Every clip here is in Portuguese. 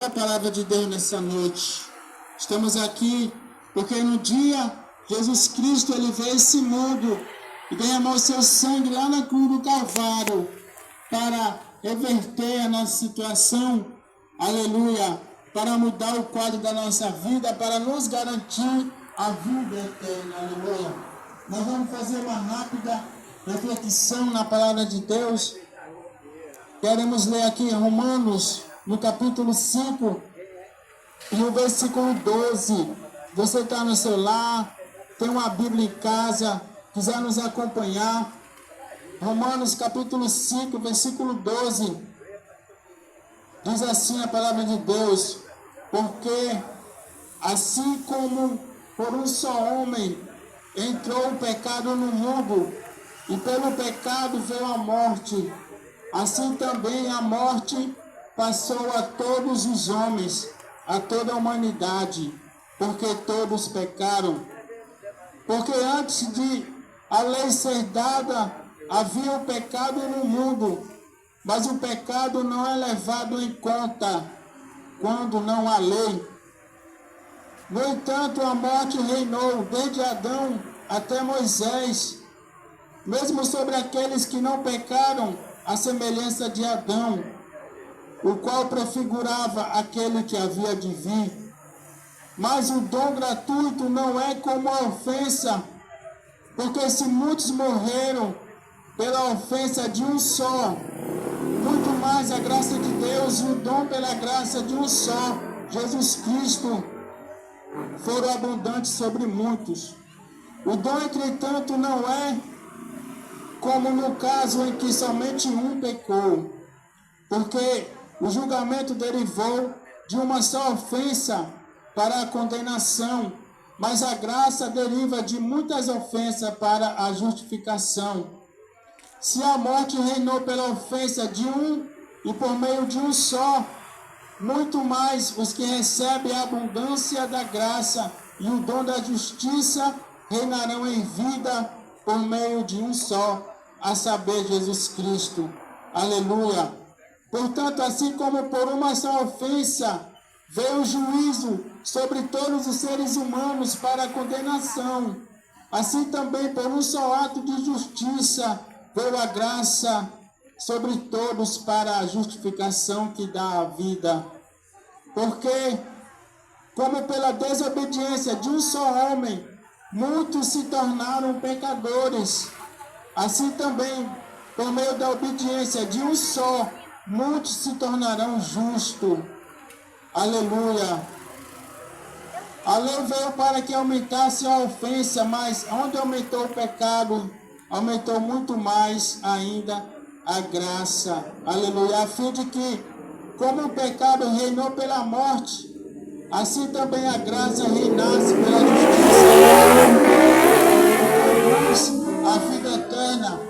A palavra de Deus nessa noite. Estamos aqui porque no dia Jesus Cristo ele veio a esse mundo e derramou seu sangue lá na cruz do Calvário para reverter a nossa situação, aleluia, para mudar o quadro da nossa vida, para nos garantir a vida eterna, aleluia. Nós vamos fazer uma rápida reflexão na palavra de Deus. Queremos ler aqui Romanos, no capítulo 5, e o versículo 12. Você está no celular, tem uma Bíblia em casa, quiser nos acompanhar. Romanos, capítulo 5, versículo 12. Diz assim a palavra de Deus: porque assim como por um só homem entrou o pecado no mundo, e pelo pecado veio a morte, assim também a morte passou a todos os homens, a toda a humanidade, porque todos pecaram. Porque antes de a lei ser dada, havia o pecado no mundo, mas o pecado não é levado em conta quando não há lei. No entanto, a morte reinou desde Adão até Moisés, mesmo sobre aqueles que não pecaram, à semelhança de Adão, o qual prefigurava aquele que havia de vir. Mas o dom gratuito não é como a ofensa, porque se muitos morreram pela ofensa de um só, muito mais a graça de Deus e o dom pela graça de um só, Jesus Cristo, foram abundantes sobre muitos. O dom, entretanto, não é como no caso em que somente um pecou, porque o julgamento derivou de uma só ofensa para a condenação, mas a graça deriva de muitas ofensas para a justificação. Se a morte reinou pela ofensa de um e por meio de um só, muito mais os que recebem a abundância da graça e o dom da justiça reinarão em vida por meio de um só, a saber, Jesus Cristo. Aleluia! Portanto, assim como por uma só ofensa veio o juízo sobre todos os seres humanos para a condenação, assim também por um só ato de justiça veio a graça sobre todos para a justificação que dá a vida. Porque, como pela desobediência de um só homem, muitos se tornaram pecadores, assim também, por meio da obediência de um só, muitos se tornarão justos. Aleluia. A lei veio para que aumentasse a ofensa, mas onde aumentou o pecado, aumentou muito mais ainda a graça. Aleluia. A fim de que, como o pecado reinou pela morte, assim também a graça reinasse pela justiça, a vida eterna,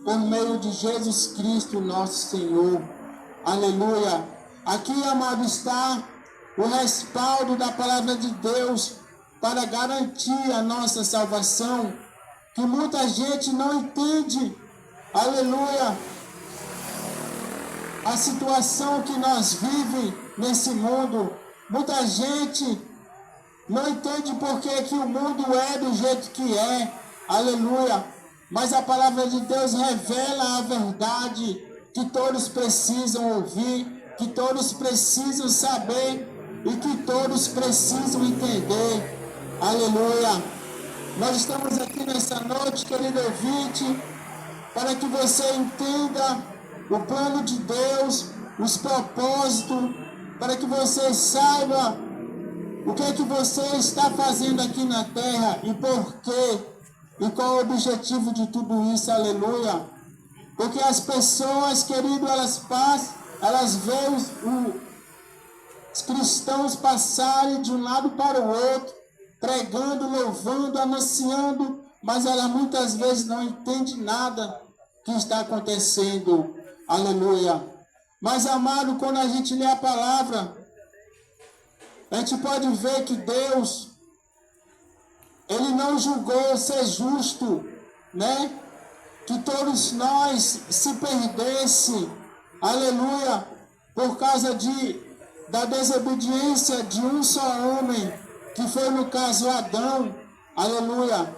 por meio de Jesus Cristo, nosso Senhor. Aleluia. Aqui, amado, está o respaldo da palavra de Deus para garantir a nossa salvação, que muita gente não entende, aleluia, a situação que nós vivemos nesse mundo. Muita gente não entende por que o mundo é do jeito que é, aleluia. Mas a palavra de Deus revela a verdade que todos precisam ouvir, que todos precisam saber e que todos precisam entender. Aleluia. Nós estamos aqui nessa noite, querido ouvinte, para que você entenda o plano de Deus, os propósitos, para que você saiba o que é que você está fazendo aqui na terra e por quê. E qual o objetivo de tudo isso, aleluia? Porque as pessoas, querido, elas veem os cristãos passarem de um lado para o outro, pregando, louvando, anunciando, mas ela muitas vezes não entende nada que está acontecendo, aleluia. Mas, amado, quando a gente lê a palavra, a gente pode ver que Deus, Ele não julgou ser justo, né? Que todos nós se perdessem, aleluia, por causa de da desobediência de um só homem, que foi no caso Adão, aleluia,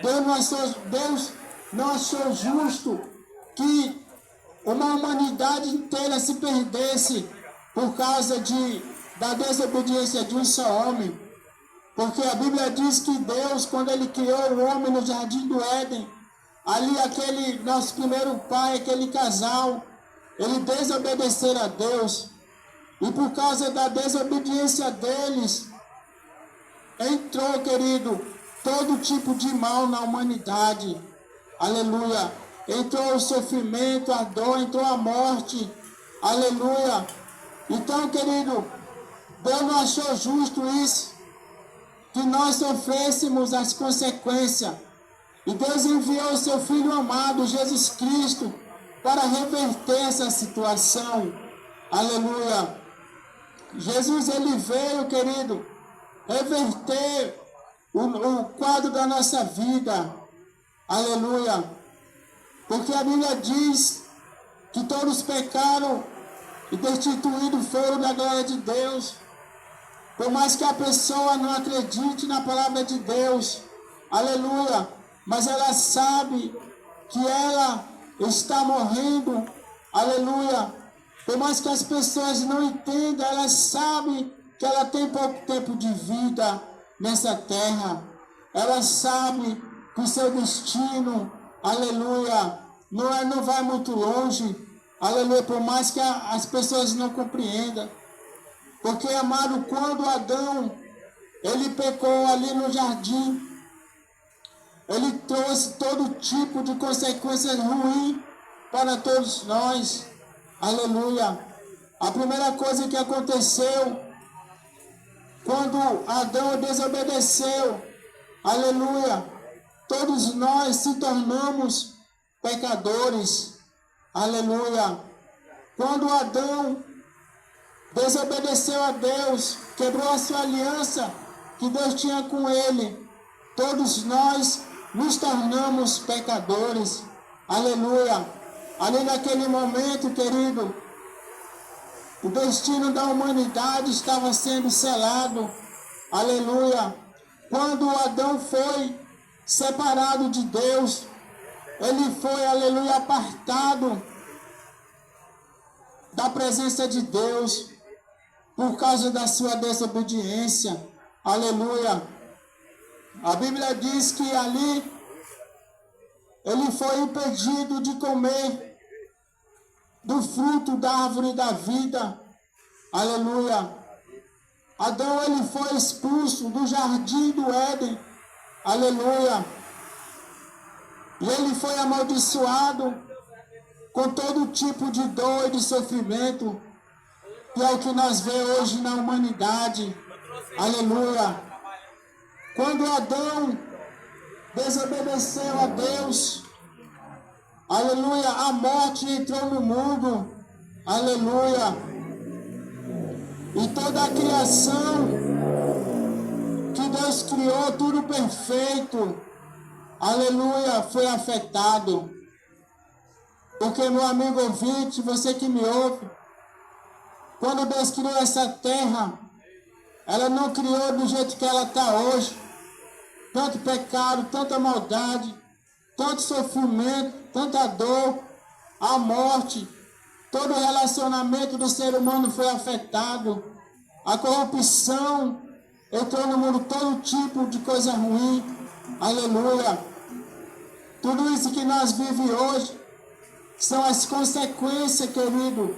Deus não achou justo que uma humanidade inteira se perdesse por causa da desobediência de um só homem. Porque a Bíblia diz que Deus, quando Ele criou o homem no Jardim do Éden, ali aquele nosso primeiro pai, aquele casal, ele desobedeceu a Deus. E por causa da desobediência deles, entrou, querido, todo tipo de mal na humanidade. Aleluia. Entrou o sofrimento, a dor, entrou a morte. Aleluia. Então, querido, Deus não achou justo isso, que nós sofrêssemos as consequências. E Deus enviou o seu Filho amado, Jesus Cristo, para reverter essa situação. Aleluia. Jesus, ele veio, querido, reverter o quadro da nossa vida. Aleluia. Porque a Bíblia diz que todos pecaram e destituídos foram da glória de Deus. Por mais que a pessoa não acredite na palavra de Deus, aleluia, mas ela sabe que ela está morrendo, aleluia. Por mais que as pessoas não entendam, elas sabem que ela tem pouco tempo de vida nessa terra. Ela sabe que o seu destino, aleluia, não vai muito longe, aleluia, por mais que as pessoas não compreendam. Porque, amado, quando Adão, ele pecou ali no jardim, ele trouxe todo tipo de consequências ruins para todos nós. Aleluia. A primeira coisa que aconteceu, quando Adão desobedeceu, aleluia, todos nós se tornamos pecadores. Aleluia. Quando Adão desobedeceu a Deus, quebrou a sua aliança que Deus tinha com ele, todos nós nos tornamos pecadores. Aleluia. Ali naquele momento, querido, o destino da humanidade estava sendo selado. Aleluia. Quando Adão foi separado de Deus, ele foi, aleluia, apartado da presença de Deus por causa da sua desobediência. Aleluia. A Bíblia diz que ali ele foi impedido de comer do fruto da árvore da vida. Aleluia. Adão, ele foi expulso do jardim do Éden. Aleluia. E ele foi amaldiçoado com todo tipo de dor e de sofrimento, que é o que nós vemos hoje na humanidade. Aleluia. Quando Adão desobedeceu a Deus, aleluia, a morte entrou no mundo. Aleluia. E toda a criação que Deus criou, tudo perfeito, aleluia, foi afetado. Porque, meu amigo ouvinte, você que me ouve, quando Deus criou essa terra, ela não criou do jeito que ela está hoje. Tanto pecado, tanta maldade, tanto sofrimento, tanta dor, a morte, todo o relacionamento do ser humano foi afetado. A corrupção entrou no mundo, todo tipo de coisa ruim. Aleluia. Tudo isso que nós vivemos hoje são as consequências, querido,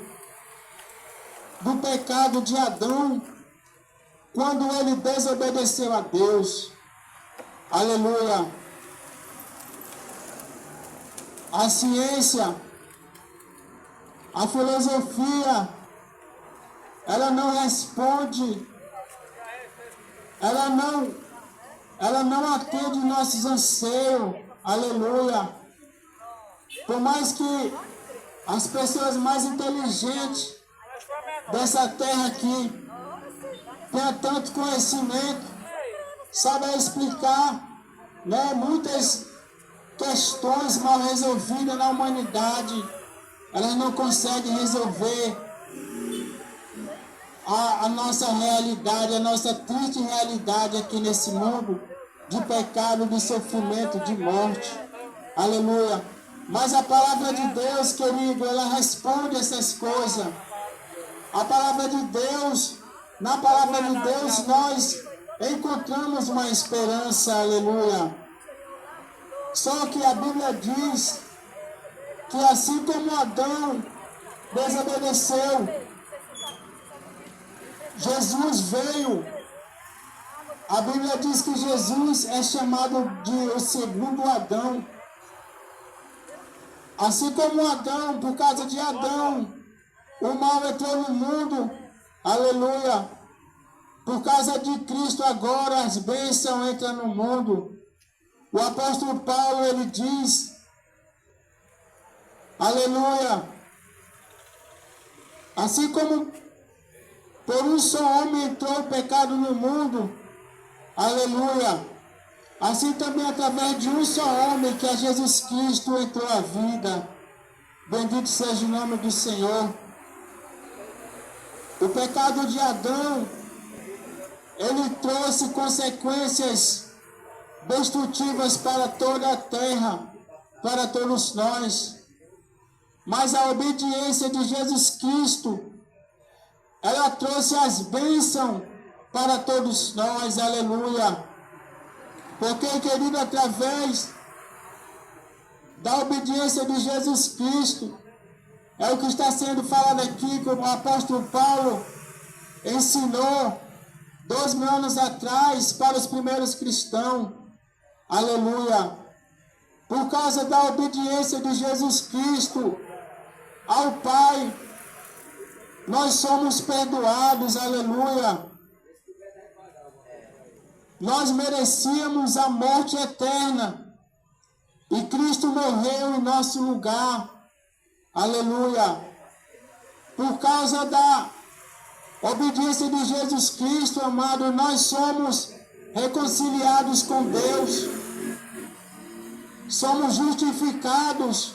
do pecado de Adão, quando ele desobedeceu a Deus. Aleluia. A ciência, a filosofia, ela não responde, ela não atende nossos anseios. Aleluia. Por mais que as pessoas mais inteligentes dessa terra aqui tenham tanto conhecimento, sabem explicar, né, muitas questões mal resolvidas na humanidade, elas não conseguem resolver. a nossa realidade, a nossa triste realidade aqui nesse mundo de pecado, de sofrimento, de morte. Aleluia. Mas a palavra de Deus, querido, ela responde essas coisas. A palavra de Deus, na palavra de Deus, nós encontramos uma esperança, aleluia. Só que a Bíblia diz que assim como Adão desobedeceu, Jesus veio. A Bíblia diz que Jesus é chamado de o segundo Adão. Assim como Adão, por causa de Adão, o mal entrou no mundo, aleluia. Por causa de Cristo agora as bênçãos entram no mundo. O apóstolo Paulo, ele diz, aleluia, assim como por um só homem entrou o pecado no mundo, aleluia, assim também através de um só homem, que é Jesus Cristo, entrou a vida. Bendito seja o nome do Senhor. O pecado de Adão, ele trouxe consequências destrutivas para toda a terra, para todos nós. Mas a obediência de Jesus Cristo, ela trouxe as bênçãos para todos nós, aleluia. Porque, querido, através da obediência de Jesus Cristo, é o que está sendo falado aqui, como o apóstolo Paulo ensinou 2000 anos atrás para os primeiros cristãos. Aleluia. Por causa da obediência de Jesus Cristo ao Pai, nós somos perdoados. Aleluia. Nós merecíamos a morte eterna e Cristo morreu em nosso lugar. Aleluia. Por causa da obediência de Jesus Cristo, amado, nós somos reconciliados com Deus. Somos justificados.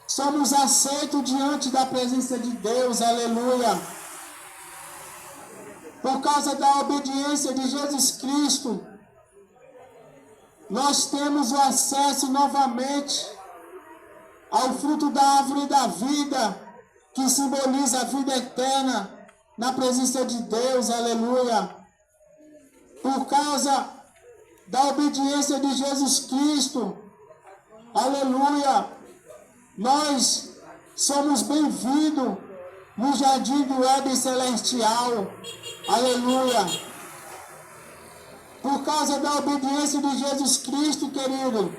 Somos aceitos diante da presença de Deus. Aleluia. Por causa da obediência de Jesus Cristo, nós temos o acesso novamente ao fruto da árvore da vida, que simboliza a vida eterna na presença de Deus, aleluia. Por causa da obediência de Jesus Cristo, aleluia, nós somos bem-vindos no jardim do Éden celestial, aleluia. Por causa da obediência de Jesus Cristo, querido,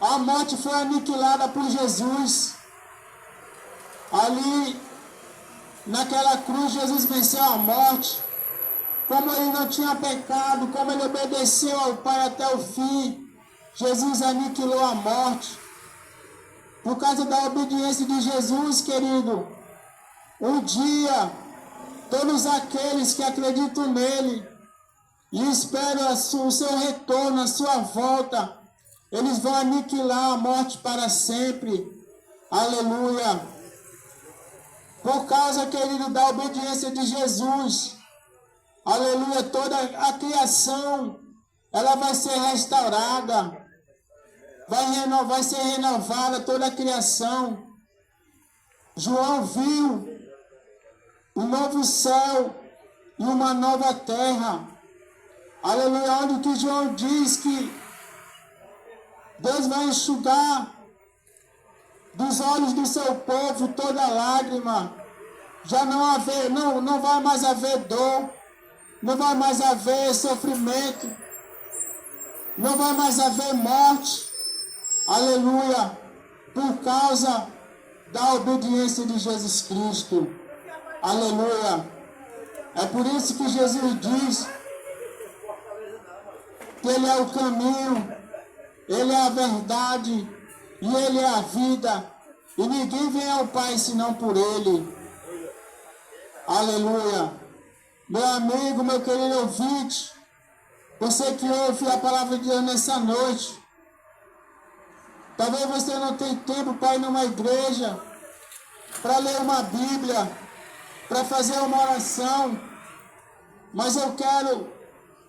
a morte foi aniquilada por Jesus. Ali, naquela cruz, Jesus venceu a morte. Como ele não tinha pecado, como ele obedeceu ao Pai até o fim, Jesus aniquilou a morte. Por causa da obediência de Jesus, querido, um dia, todos aqueles que acreditam nele e esperam o seu retorno, a sua volta, eles vão aniquilar a morte para sempre. Aleluia. Por causa, querido, da obediência de Jesus, aleluia, toda a criação, ela vai ser restaurada. Vai ser renovada toda a criação. João viu um novo céu e uma nova terra. Aleluia, onde que João diz que Deus vai enxugar dos olhos do seu povo toda lágrima. Já não vai mais haver dor, não vai mais haver sofrimento, não vai mais haver morte. Aleluia, por causa da obediência de Jesus Cristo. Aleluia. É por isso que Jesus diz que Ele é o caminho, Ele é a verdade e Ele é a vida. E ninguém vem ao Pai senão por Ele. Aleluia. Meu amigo, meu querido ouvinte, você que ouve a palavra de Deus nessa noite, talvez você não tenha tempo para ir numa igreja, para ler uma Bíblia. para fazer uma oração, mas eu quero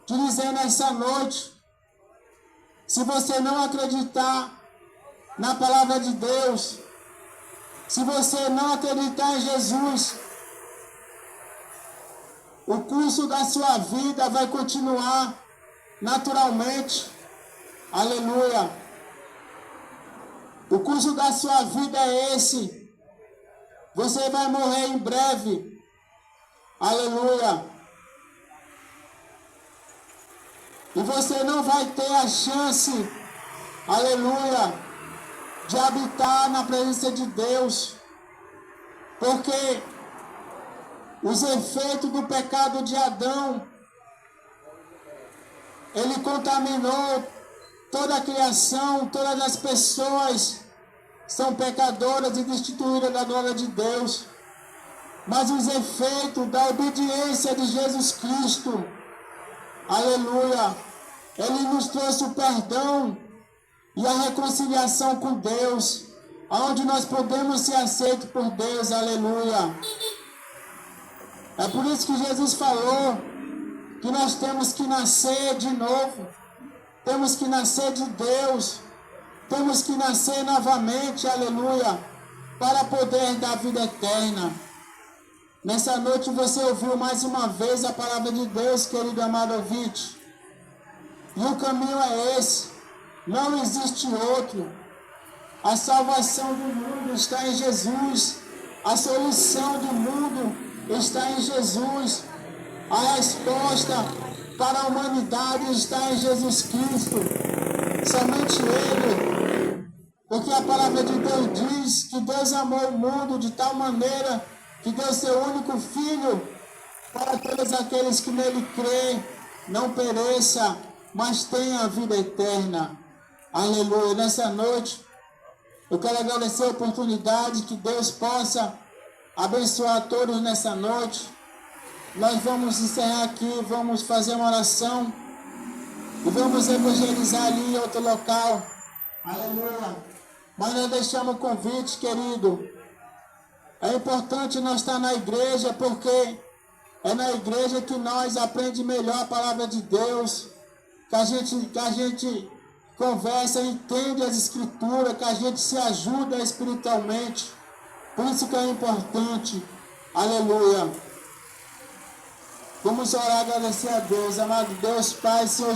te dizer nessa noite, se você não acreditar na palavra de Deus, se você não acreditar em Jesus, o curso da sua vida vai continuar naturalmente. Aleluia. O curso da sua vida é esse. Você vai morrer em breve. Aleluia. E você não vai ter a chance, aleluia, de habitar na presença de Deus. Porque os efeitos do pecado de Adão, ele contaminou toda a criação, todas as pessoas são pecadoras e destituídas da glória de Deus. Mas os efeitos da obediência de Jesus Cristo, aleluia, ele nos trouxe o perdão e a reconciliação com Deus, onde nós podemos ser aceitos por Deus, aleluia. É por isso que Jesus falou que nós temos que nascer de novo, temos que nascer de Deus, temos que nascer novamente, aleluia, para poder dar vida eterna. Nessa noite você ouviu mais uma vez a palavra de Deus, querido amado ouvinte. E o caminho é esse, não existe outro. A salvação do mundo está em Jesus, a solução do mundo está em Jesus. A resposta para a humanidade está em Jesus Cristo. Somente Ele. Porque a palavra de Deus diz que Deus amou o mundo de tal maneira que deu seu único Filho para todos aqueles que nele creem, não pereça, mas tenha a vida eterna. Aleluia. Nessa noite, eu quero agradecer a oportunidade, que Deus possa abençoar a todos nessa noite. Nós vamos encerrar aqui, vamos fazer uma oração e vamos evangelizar ali em outro local. Aleluia. Mas nós deixamos o convite, querido. É importante nós estar na igreja, porque é na igreja que nós aprendemos melhor a palavra de Deus, que a gente conversa, entende as escrituras, que a gente se ajuda espiritualmente. Por isso que é importante. Aleluia. Vamos orar, agradecer a Deus. Amado Deus, Pai, Senhor